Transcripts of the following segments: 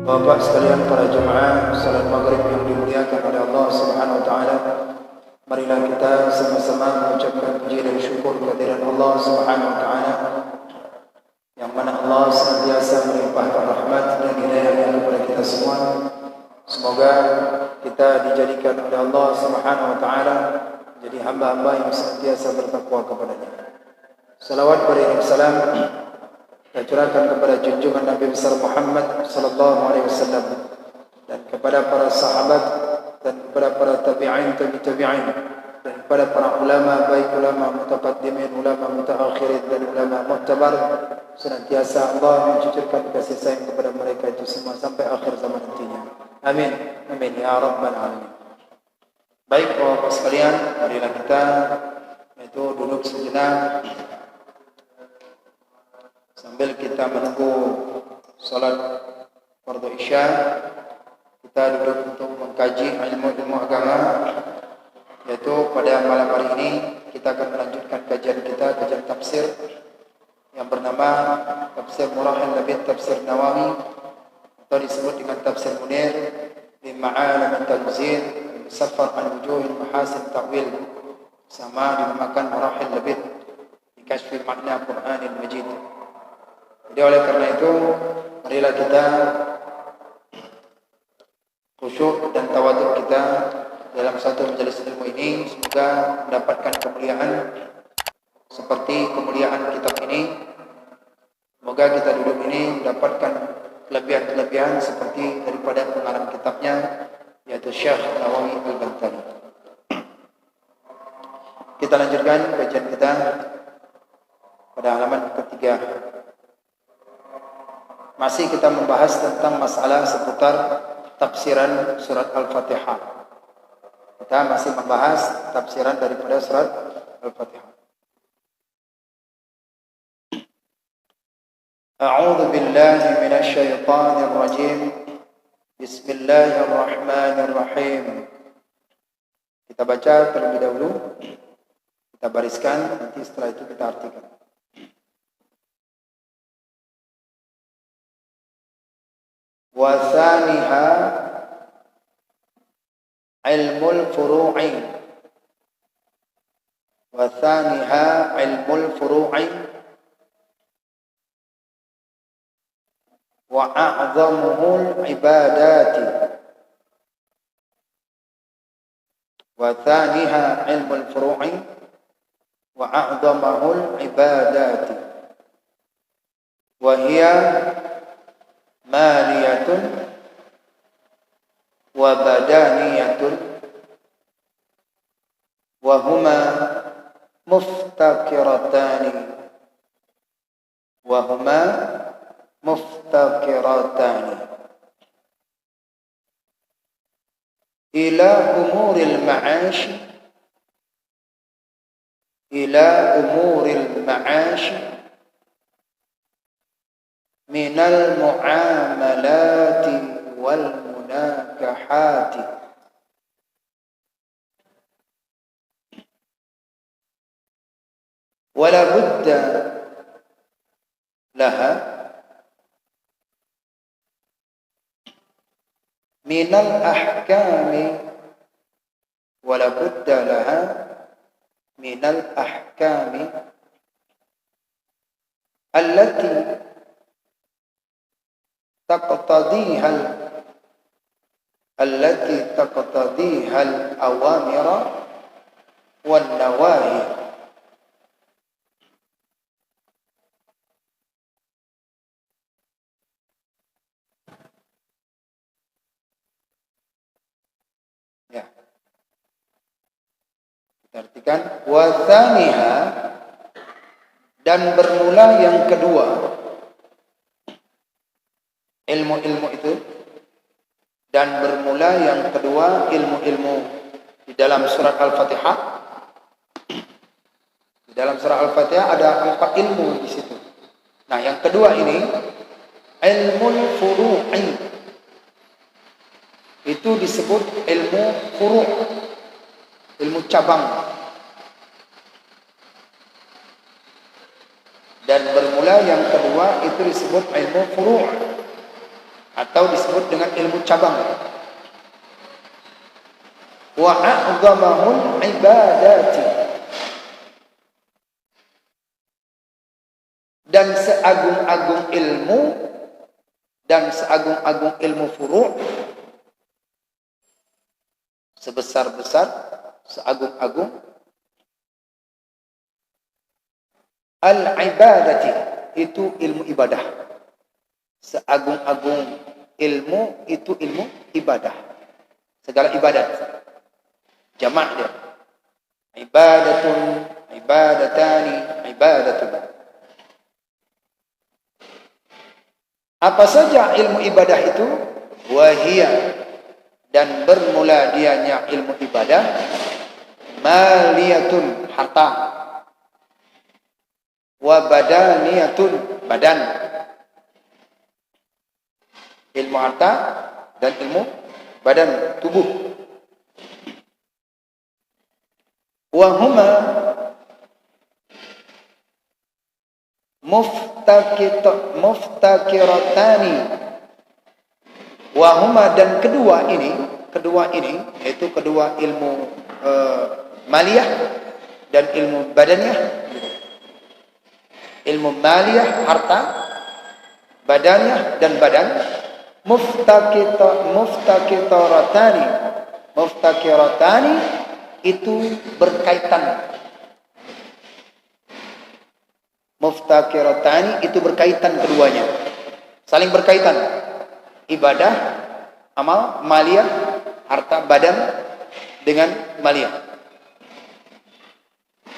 Bapak sekalian para jemaah salat maghrib yang dimuliakan oleh Allah Subhanahu wa taala, marilah kita sama-sama mengucapkan puji dan syukur kehadirat Allah Subhanahu wa taala yang mana Allah senantiasa melimpahkan rahmat dan hidayahnya kepada kita semua. Semoga kita dijadikan oleh Allah Subhanahu wa taala jadi hamba-hamba yang senantiasa bertakwa kepada-Nya. Salawat beriring salam kita curahkan kepada junjungan Nabi besar Muhammad sallallahu alaihi wasallam dan kepada para sahabat dan kepada para tabi'in dan kepada para ulama, baik ulama mutaqaddimin, ulama mutaakhirin dan ulama mu'tabar. Senantiasa Allah mencucurkan kasih sayang kepada mereka itu semua sampai akhir zaman nantinya. Amin. Amin ya rabbal alamin. Baik Bapak sekalian, marilah kita itu duduk sejenak sambil kita menunggu salat fardu Isya. Kita duduk untuk mengkaji ilmu-ilmu agama, yaitu pada malam hari ini kita akan melanjutkan kajian kita, kajian tafsir yang bernama Tafsir Murahil Labid Tafsir Nawawi, atau disebut dengan Tafsir Munir di Ma'alim Tanzil Safar Al-Wujuh Mahasin Ta'wil, sama dinamakan Murahil Labid di Kashfil Makna Quranil Majid. Jadi oleh karena itu, marilah kita khusyuk dan tawaduk kita dalam satu majelis ilmu ini. Semoga mendapatkan kemuliaan seperti kemuliaan kitab ini. Semoga kita duduk ini mendapatkan kelebihan-kelebihan seperti daripada pengarang kitabnya, yaitu Syekh Nawawi Al-Bantani. Kita lanjutkan kajian kita pada halaman ketiga. Masih kita membahas tentang masalah seputar tafsiran surat Al-Fatihah. Kita masih membahas tafsiran daripada surat Al-Fatihah. A'udzu billahi minasy syaithanir rajim. Bismillahirrahmanirrahim. Kita baca terlebih dahulu. Kita bariskan, nanti setelah itu kita artikan. Wa thaniha ilmul furu'i. Wa thaniha ilmul furu'i wa a'zamuhul ibadati. Wa thaniha ilmul furu'i wa a'zamuhul ibadati. Wa hiya maliyatun wa badaniyatun wa huma muftakiratani ila umuril ma'ash minal mu'amalati wal munakahati. Wala budda laha minal ahkami, wala budda laha minal ahkami allati taqtadiha al-awamira wan nawahi. Ya. Kita artikan wa thaniha, dan bermula yang kedua ilmu-ilmu itu, dan bermula yang kedua ilmu-ilmu di dalam surat Al-Fatihah. Di dalam surat Al-Fatihah ada 4 ilmu di situ. Nah, yang kedua ini ilmu furu'i. Itu disebut ilmu furu', ilmu cabang. Dan bermula yang kedua itu disebut ilmu furu'. atau disebut dengan ilmu cabang. Wa a'zamahul ibadati, dan seagung-agung ilmu dan seagung-agung ilmu furu', sebesar-besar, seagung-agung al-ibadati, itu ilmu ibadah. Seagung-agung ilmu itu ilmu ibadah, segala ibadat. Jamak dia. Ibadatun, ibadatani, ibadatun. Apa saja ilmu ibadah itu? Wahia, dan bermula dianya ilmu ibadah, maliyatun, harta, wa badaniyatun, badan. Ilmu harta dan ilmu badan, tubuh. Wa huma muftakiratani. Wa huma, dan kedua ini yaitu kedua ilmu maliyah dan ilmu badaniyah. Ilmu maliyah harta, badaniyah dan badan. Muftakiratani itu berkaitan. Muftakiratani itu berkaitan keduanya, saling berkaitan. Ibadah, amal, maliyah, harta, badan dengan maliyah.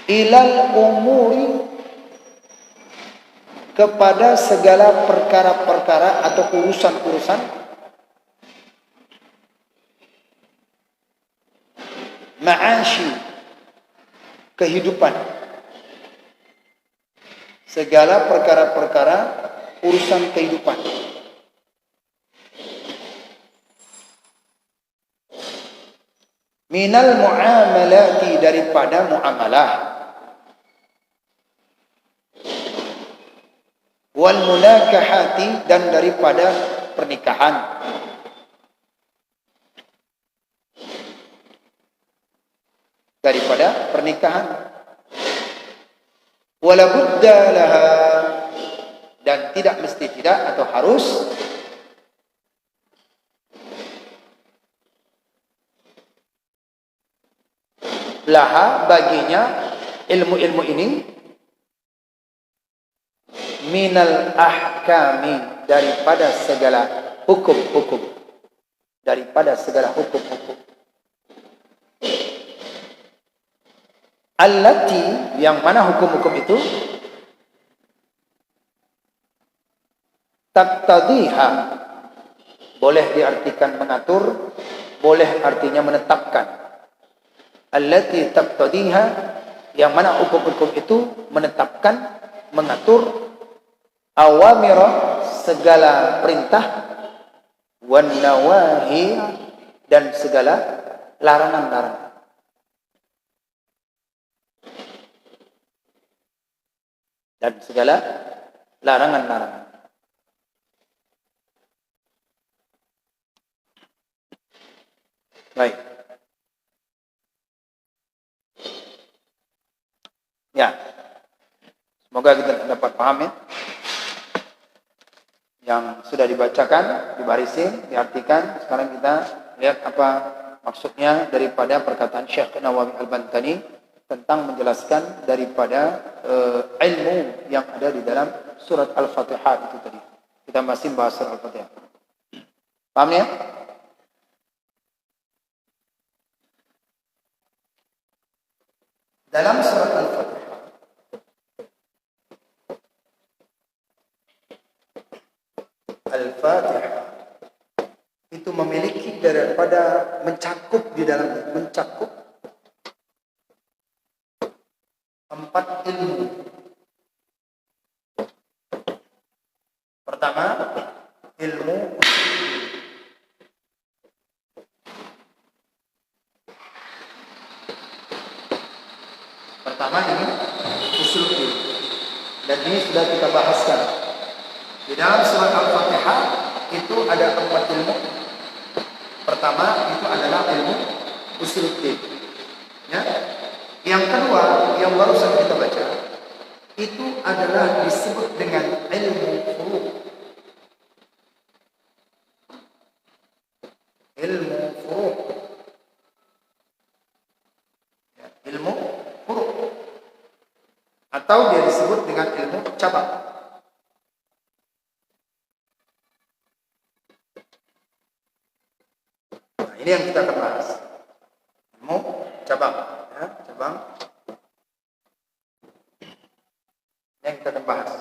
Ilal umuri, kepada segala perkara-perkara atau urusan-urusan ma'ashi, kehidupan. Segala perkara-perkara urusan kehidupan. Minal muamalati, daripada muamalah. Wal munakahati, dan daripada pernikahan. Daripada pernikahan. Wala budda laha, dan tidak mesti, tidak atau harus, laha, baginya ilmu-ilmu ini, minal ahkami, daripada segala hukum-hukum. Daripada segala hukum-hukum. Allati, yang mana hukum-hukum itu, taqtadiha, boleh diartikan mengatur, boleh artinya menetapkan. Allati taqtadiha, yang mana hukum-hukum itu menetapkan, mengatur, awamira, segala perintah, wan nawahi, dan segala larangan-larangan. Dan segala larangan-larangan. Baik. Ya. Semoga kita dapat paham ya. Yang sudah dibacakan, dibarisin, diartikan. Sekarang kita lihat apa maksudnya daripada perkataan Syekh Nawawi Al-Bantani tentang menjelaskan daripada ilmu yang ada di dalam surat Al-Fatihah itu tadi. Kita masih bahas surat Al-Fatihah. Paham ya? Dalam surat Al-Fatihah itu memiliki daripada mencakup di dalamnya, mencakup 4 ilmu. Pertama, ilmu usul. Pertama ini usul. Dan ini sudah kita bahaskan. Di dalam surat Al-Fatihah itu ada 4 ilmu. Pertama itu adalah ilmu usuluddin. Ya. Yang kedua yang barusan kita baca itu adalah disebut dengan ilmu furu'. Ilmu furu'. Ya, ilmu furu'. Atau dia disebut dengan ilmu cabang. Nah, ini yang kita akan bahas. Ilmu cabang, ya, cabang. Yang kita akan bahas.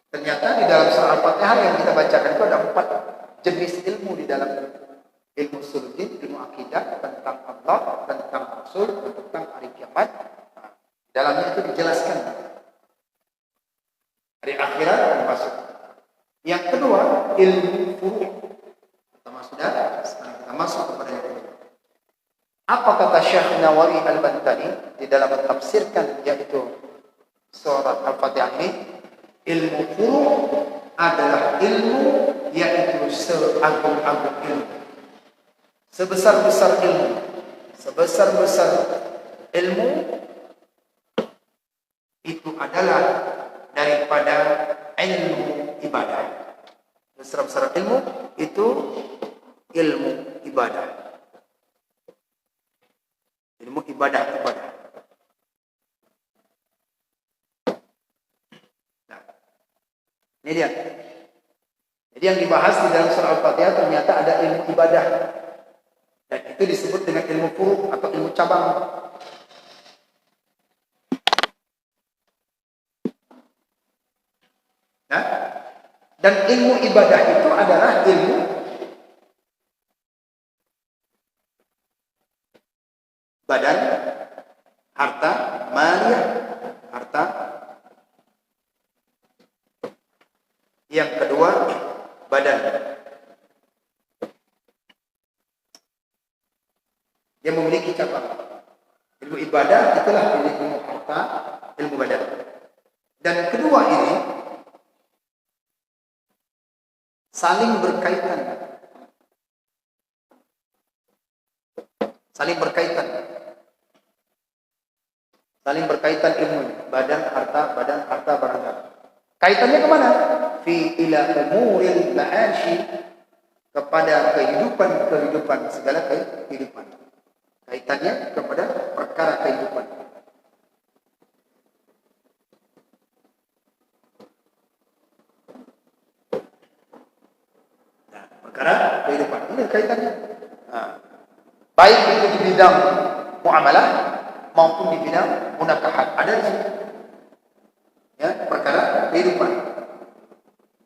Ternyata di dalam surah Al-Fatihah yang kita bacakan itu ada 4 jenis ilmu di dalam ilmu usuluddin, ilmu akidah, tentang Allah, tentang Rasul, dan tentang hari kiamat. Nah, dalamnya itu dijelaskan. Hari akhirat akan masuk. Yang kedua, ilmu furu'. Pertama sudah, sekarang kita masuk kepada yang kedua. Apa kata Syekh Nawawi Al-Bantani di dalam mentafsirkan yaitu surat Al-Fatihah ini? Ilmu furu' adalah ilmu yaitu seagung-agung ilmu, sebesar-besar ilmu, sebesar-besar ilmu itu adalah daripada ilmu ibadah. Besar-besar ilmu itu ilmu ibadah. Ilmu ibadah. Nah, ini dia. Jadi yang dibahas di dalam surah Al-Fatihah ternyata ada ilmu ibadah. Dan itu disebut dengan ilmu furu' atau ilmu cabang. Nah, dan ilmu ibadah itu adalah ilmu badan, harta, maliyah, harta. Yang kedua, badan. Dia memiliki cabang. Ilmu ibadah itulah ilmu harta, ilmu badan. Dan kedua ini saling berkaitan. Saling berkaitan. Saling berkaitan ilmu. Badan, harta, barang. Kaitannya kemana? Fi ila umuril ma'ashi, kepada kehidupan, segala kehidupan. Kaitannya kepada perkara kehidupan. Nah, perkara kehidupan ini kaitannya. Nah, baik itu di bidang muamalah maupun di bidang munakahat, ada di sini. Ya, perkara kehidupan.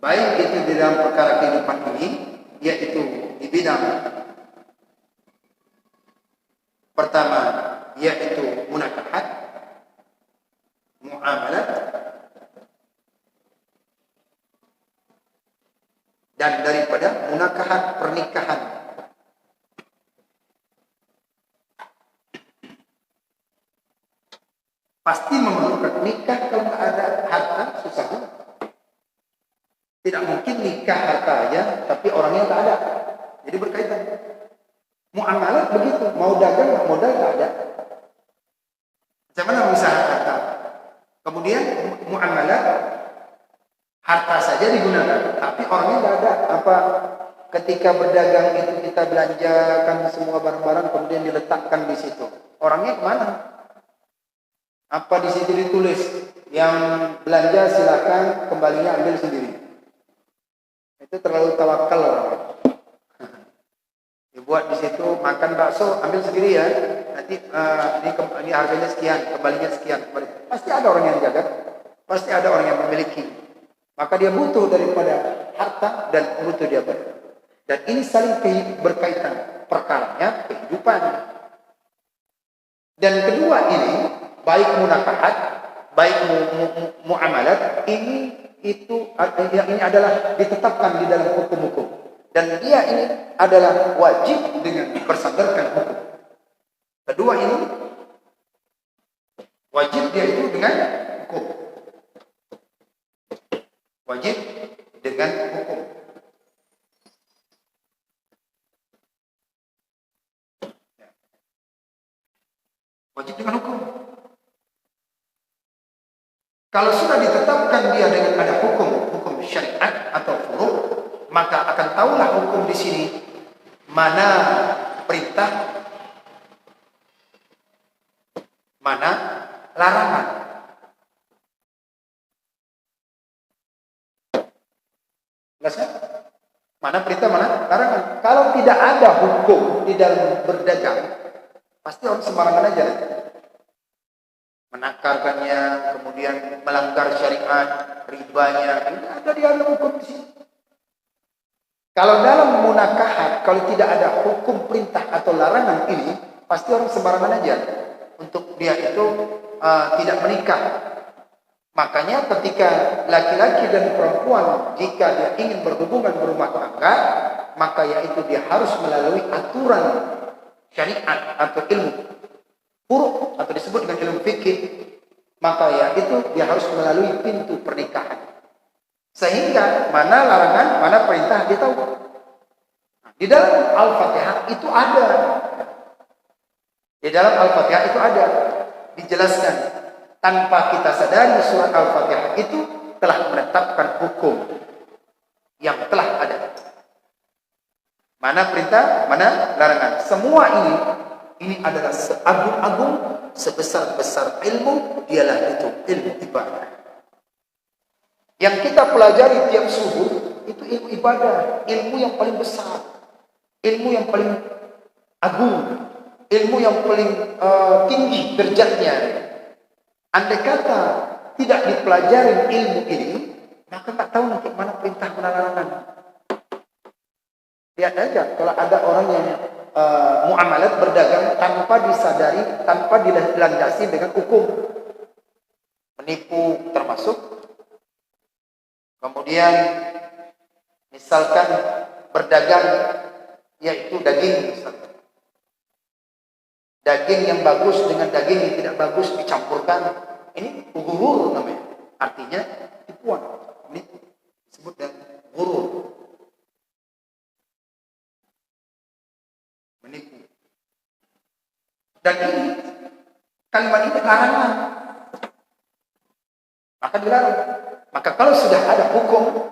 Baik itu di dalam perkara kehidupan ini, yaitu di bidang pertama, yaitu munakahat, muamalat, dan daripada munakahat pernikahan. Pasti memerlukan nikah. Kalau nggak ada harta, susah. Tidak mungkin nikah harta aja, tapi orangnya nggak ada. Jadi berkaitan. Muamalat begitu, mau dagang nggak modal nggak ada. Macam mana usaha harta? Kemudian muamalat, harta saja digunakan, tapi orangnya nggak ada. Apa ketika berdagang itu kita belanjakan semua barang-barang, kemudian diletakkan di situ. Orangnya kemana? Apa di situ ditulis yang belanja silakan, kembalinya ambil sendiri? Itu terlalu tawakal orang. Dibuat di situ makan bakso, ambil sendiri ya. Nanti ini harganya sekian, kembalinya sekian. Pasti ada orang yang jaga, pasti ada orang yang memiliki. Maka dia butuh daripada harta dan butuh dia badan. Dan ini saling berkaitan, perkaranya kehidupan. Dan kedua ini, baik munakahat, baik muamalat, ini adalah ditetapkan di dalam hukum-hukum. Dan dia ini adalah wajib dengan bersandarkan hukum. Kedua ini wajib dia itu dengan hukum. Wajib dengan hukum. Kalau sudah ditetapkan dia dengan ada hukum syariat atau furu', maka akan tahulah hukum di sini mana perintah, mana larangan. Jelas kan? Mana perintah, mana larangan. Kalau tidak ada hukum di dalam berdagang, pasti orang sembarangan aja. Menakarkannya, kemudian melanggar syariat, ribanya, ini ada di dalam hukum di sini. Kalau dalam munakahat, kalau tidak ada hukum perintah atau larangan ini, pasti orang sembarangan aja. Untuk dia itu tidak menikah. Makanya ketika laki-laki dan perempuan, jika dia ingin berhubungan berumah tangga, maka yaitu dia harus melalui aturan syariat atau ilmu furu' atau disebut dengan ilmu fikih, maka yaitu dia harus melalui pintu pernikahan. Sehingga mana larangan, mana perintah dia tahu. Di dalam Al-Fatihah itu ada. Di dalam Al-Fatihah itu ada. Dijelaskan. Tanpa kita sadari surat Al-Fatihah itu telah menetapkan hukum yang telah ada. Mana perintah, mana larangan. Semua ini adalah seagung-agung, sebesar-besar ilmu, dialah itu ilmu ibadah. Yang kita pelajari tiap subuh, itu ilmu ibadah. Ilmu yang paling besar. Ilmu yang paling agung. Ilmu yang paling tinggi derajatnya. Andai kata tidak dipelajari ilmu ini, maka tak tahu nanti mana perintah, mana larangan. Lihat aja, kalau ada orang yang muamalat berdagang tanpa disadari, tanpa dilandasi dengan hukum. Menipu termasuk. Kemudian misalkan berdagang yaitu daging misalkan. Daging yang bagus dengan daging yang tidak bagus dicampurkan. Ini ghurur namanya. Artinya tipuan. Ini disebut dengan ghurur. Menipu. Dan ini kalimat ini larangan. Maka dilarang. Maka kalau sudah ada hukum,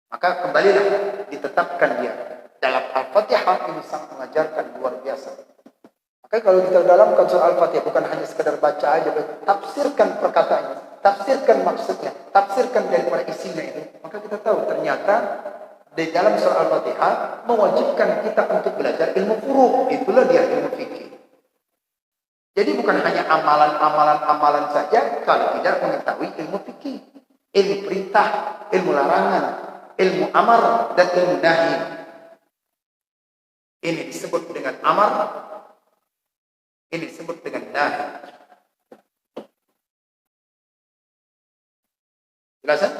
maka kembalilah ditetapkan dia. Dalam Al-Fatihah ini sangat mengajarkan luar biasa. Maka kalau kita dalam surah Al-Fatihah bukan hanya sekedar baca aja, tafsirkan perkataannya, tafsirkan maksudnya, tafsirkan daripada isinya itu. Maka kita tahu ternyata di dalam surah Al-Fatihah mewajibkan kita untuk belajar ilmu furu'. Itulah dia ilmu fikih. Jadi bukan hanya amalan-amalan saja kalau tidak mengetahui ilmu fikih. Ilmu perintah, ilmu larangan, ilmu amar, dan ilmu nahi. Ini disebut dengan amar, ini disebut dengan nahi. Jelasan?